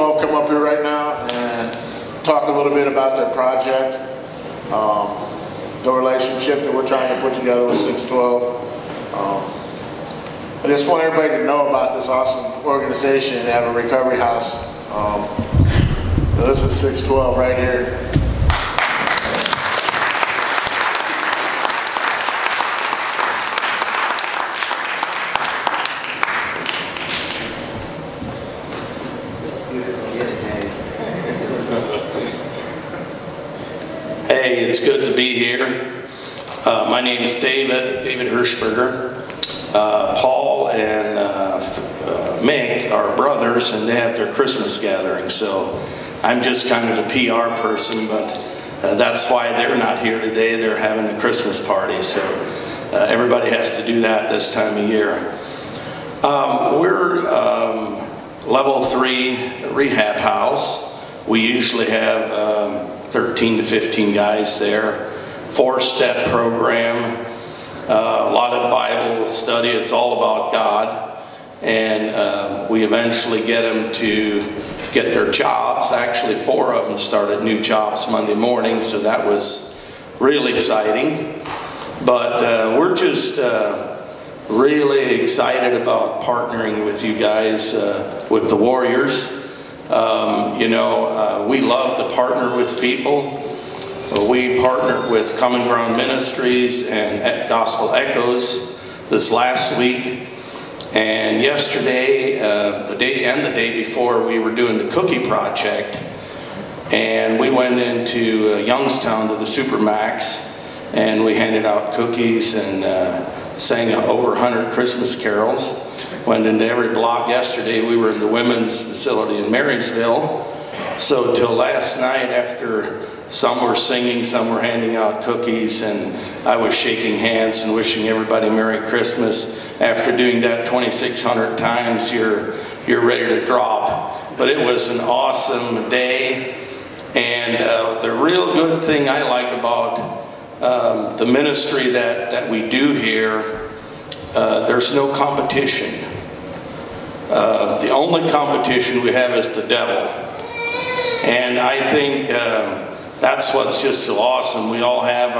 612 come up here right now and talk a little bit about their project, the relationship that we're trying to put together with 612. I just want everybody to know about this awesome organization and have a recovery house. This is 612 right here. Hey, it's good to be here. My name is David Hirschberger. Paul and Mick are brothers, and they have their Christmas gathering, so I'm just kind of the PR person, but that's why they're not here today. They're having a Christmas party, so everybody has to do that this time of year. We're level 3 rehab house. We usually have 13 to 15 guys there. 4-step program. A lot of Bible study. It's all about God, and we eventually get them to get their jobs. Actually, 4 of them started new jobs Monday morning, so that was really exciting. But we're just really excited about partnering with you guys, with the Warriors. You know, we love to partner with people. We partnered with Common Ground Ministries and Gospel Echoes this last week, and yesterday, the day before, we were doing the cookie project, and we went into Youngstown to the Supermax, and we handed out cookies and sang over 100 Christmas carols. Went into every block yesterday. We were in the women's facility in Marysville. So till last night, after some were singing, some were handing out cookies, and I was shaking hands and wishing everybody Merry Christmas. After doing that 2,600 times, you're ready to drop. But it was an awesome day, and the real good thing I like about the ministry that we do here, there's no competition. The only competition we have is the devil. And I think that's what's just so awesome. We all have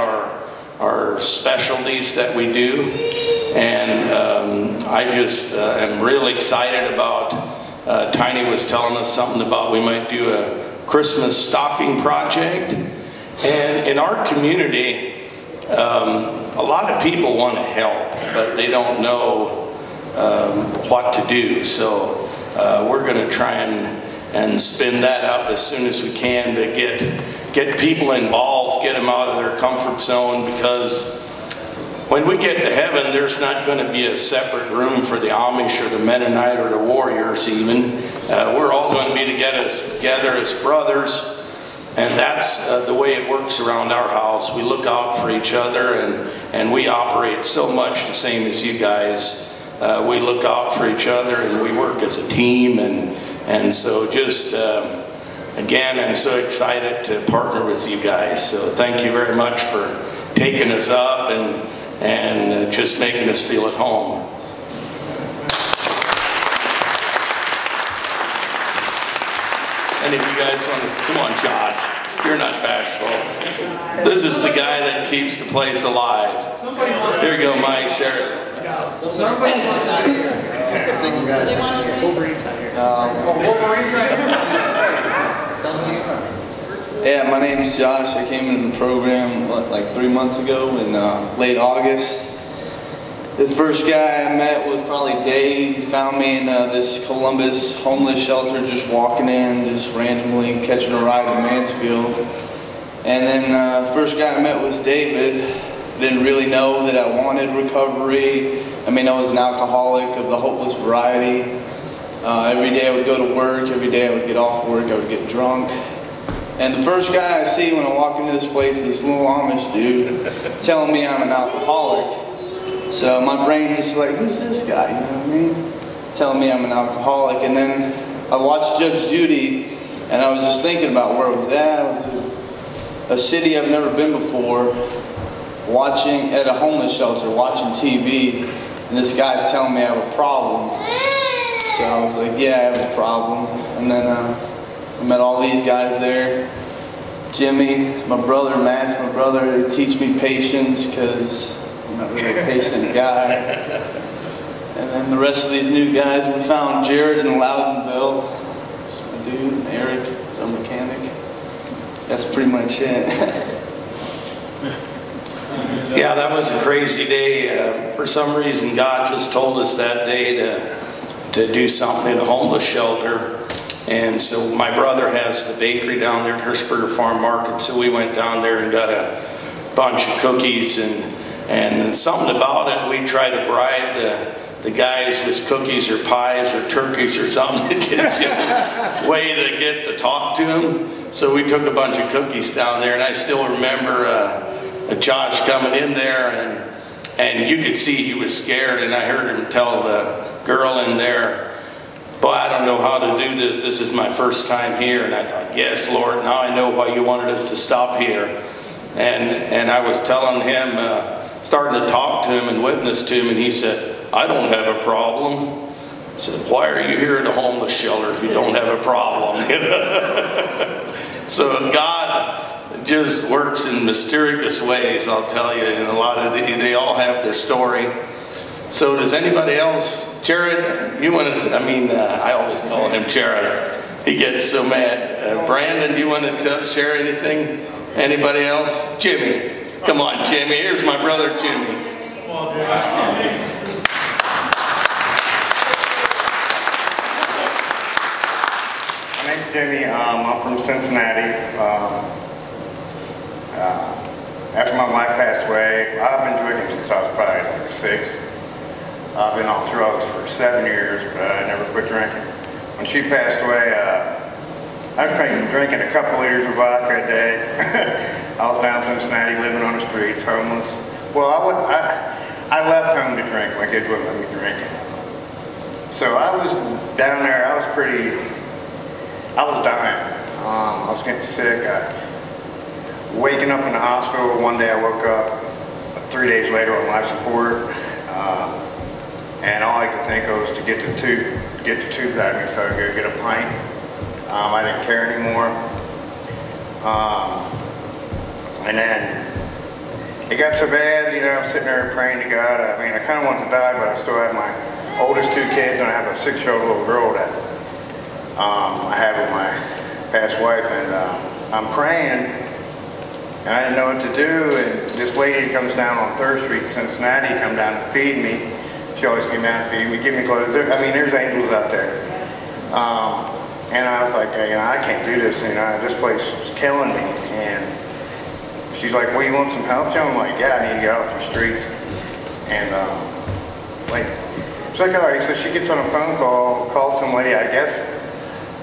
our specialties that we do, and I just am really excited about, Tiny was telling us something about we might do a Christmas stocking project. And in our community, a lot of people want to help, but they don't know what to do. So we're going to try and spin that up as soon as we can to get people involved, get them out of their comfort zone, because when we get to heaven, there's not going to be a separate room for the Amish or the Mennonite or the Warriors even. We're all going to be together as brothers, and that's the way it works around our house. We look out for each other, and we operate so much the same as you guys. We look out for each other, and we work as a team, and so just, again, I'm so excited to partner with you guys. So thank you very much for taking us up and just making us feel at home. And if you guys want to, come on, Josh, you're not bashful. This is the guy that keeps the place alive. Here you go, Mike, share it. Somebody wants to hear. Wolverine's out here. Wolverine's right here. Yeah, my name's Josh. I came into the program like 3 months ago in late August. The first guy I met was probably Dave. He found me in this Columbus homeless shelter, just walking in, just randomly catching a ride to Mansfield. And then first guy I met was David. Didn't really know that I wanted recovery. I mean, I was an alcoholic of the hopeless variety. Every day I would go to work, every day I would get off work, I would get drunk. And the first guy I see when I walk into this place, this little Amish dude, telling me I'm an alcoholic. So my brain just like, who's this guy, you know what I mean? Telling me I'm an alcoholic. And then I watched Judge Judy, and I was just thinking about where I was at. I was in a city I've never been before, watching at a homeless shelter, watching TV, and this guy's telling me I have a problem. So I was like, yeah, I have a problem. And then I met all these guys there. Jimmy, my brother, Matt's my brother. They teach me patience because I'm not really a patient guy. And then the rest of these new guys, we found Jared in Loudonville. That's my dude, Eric, he's our mechanic. That's pretty much it. Yeah, that was a crazy day. For some reason, God just told us that day to do something in a homeless shelter. And so my brother has the bakery down there at Hirschberger Farm Market, so we went down there and got a bunch of cookies, and something about it, we tried to bribe the guys with cookies or pies or turkeys or something to get a way to get to talk to him. So we took a bunch of cookies down there, and I still remember Josh coming in there, and you could see he was scared, and I heard him tell the girl in there, "Boy, I don't know how to do this. This is my first time here." And I thought, yes, Lord, now I know why you wanted us to stop here. And I was telling him, starting to talk to him and witness to him, and he said, "I don't have a problem." I said, "Why are you here at a homeless shelter if you don't have a problem?" So God just works in mysterious ways, I'll tell you, and a lot of they all have their story. So does anybody else? Jared, you want to, I always call him Jared. He gets so mad. Brandon, you want to share anything? Anybody else? Jimmy. Come on, Jimmy. Here's my brother, Jimmy. My name's Jimmy. I'm from Cincinnati. After my wife passed away, I've been drinking since I was probably like 6. I've been on drugs for 7 years, but I never quit drinking. When she passed away, I was drinking a couple liters of vodka a day. I was down in Cincinnati living on the streets, homeless. Well, I left home to drink. My kids wouldn't let me drink. So I was down there, I was dying. I was getting sick. Waking up in the hospital, one day I woke up 3 days later on life support. And all I could think of was to get the tube out of me so I could get a pint. I didn't care anymore. And then it got so bad, I'm sitting there praying to God. I kind of wanted to die, but I still have my oldest 2 kids, and I have a 6-year-old little girl that I had with my past wife, and I'm praying, and I didn't know what to do, and this lady comes down on 3rd Street in Cincinnati, come down to feed me. She always came down to feed me, give me clothes. There's angels out there. And I was like, I can't do this, this place is killing me. And she's like, well, you want some help, Joe? I'm like, yeah, I need to get off the streets. And she's like, all right, so she gets on a phone call, calls some lady, I guess,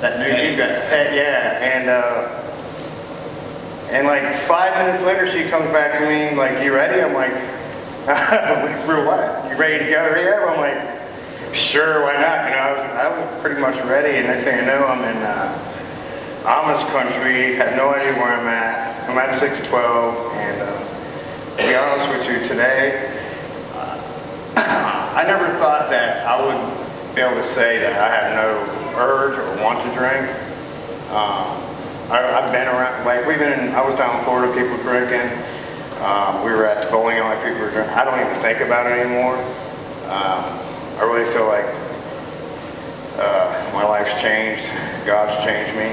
that knew you got pet, yeah. And like 5 minutes later, she comes back to me, like, you ready? I'm like, for what? You ready to go? Yeah. I'm like, sure, why not? I was pretty much ready, and next thing I know, I'm in Amish country, have no idea where I'm at. I'm at 612, and to be honest with you, today, I never thought that I would be able to say that I have no urge or want to drink. I've been around, I was down in Florida, people drinking. We were at the bowling alley, people were drinking. I don't even think about it anymore. I really feel like my life's changed. God's changed me.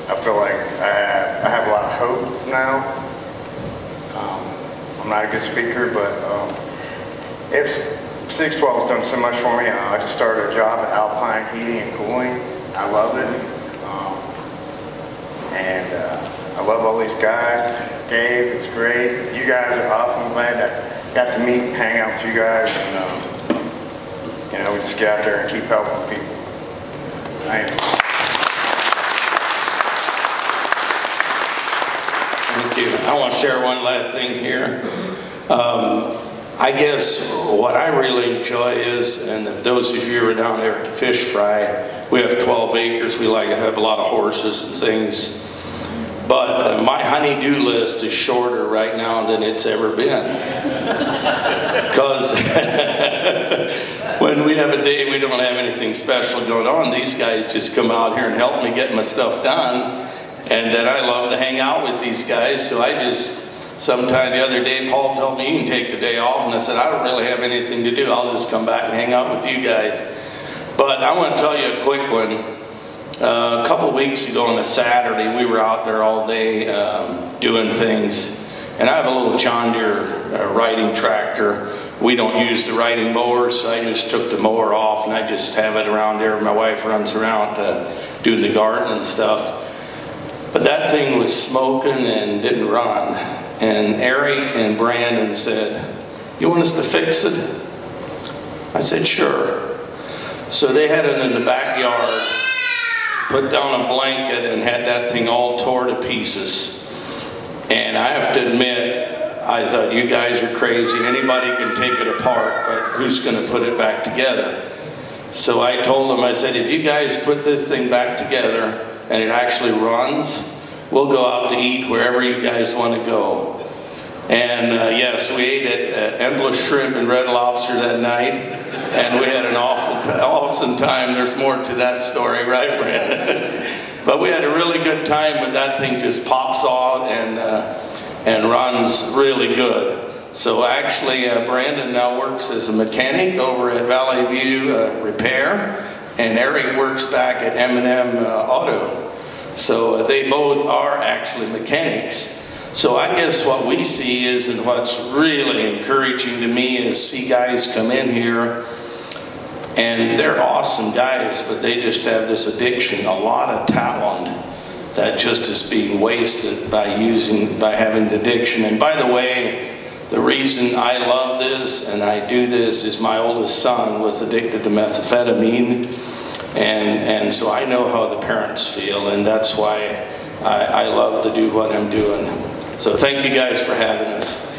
I feel like I have a lot of hope now. I'm not a good speaker, but 612's done so much for me. I just started a job at Alpine Heating and Cooling. I love it. I love all these guys. Dave, it's great. You guys are awesome. I'm glad that I got to meet and hang out with you guys. And we just get out there and keep helping people. Thank you. I want to share one last thing here. I guess what I really enjoy is, and if those of you who are down there at the fish fry, we have 12 acres. We like to have a lot of horses and things. But my honey-do list is shorter right now than it's ever been. Because when we have a day we don't have anything special going on, these guys just come out here and help me get my stuff done. And then I love to hang out with these guys, so I just, sometime the other day, Paul told me, you can take the day off, and I said, I don't really have anything to do, I'll just come back and hang out with you guys. But I want to tell you a quick one. A couple weeks ago on a Saturday, we were out there all day doing things, and I have a little John Deere riding tractor. We don't use the riding mower, so I just took the mower off, and I just have it around there. My wife runs around doing the garden and stuff. But that thing was smoking and didn't run. And Eric and Brandon said, you want us to fix it? I said, sure. So they had it in the backyard, put down a blanket and had that thing all tore to pieces. And I have to admit, I thought, you guys are crazy. Anybody can take it apart, but who's going to put it back together? So I told them, I said, if you guys put this thing back together and it actually runs, we'll go out to eat wherever you guys want to go. And yes, we ate at Endless Shrimp and Red Lobster that night, and we had an awesome time. There's more to that story, right, Brandon? But we had a really good time, but that thing just pops out and runs really good. So actually, Brandon now works as a mechanic over at Valley View Repair, and Eric works back at M&M Auto. So they both are actually mechanics. So I guess what we see is, and what's really encouraging to me is see guys come in here and they're awesome guys, but they just have this addiction, a lot of talent that just is being wasted by having the addiction. And by the way, the reason I love this and I do this is my oldest son was addicted to methamphetamine, and so I know how the parents feel, and that's why I love to do what I'm doing. So thank you guys for having us.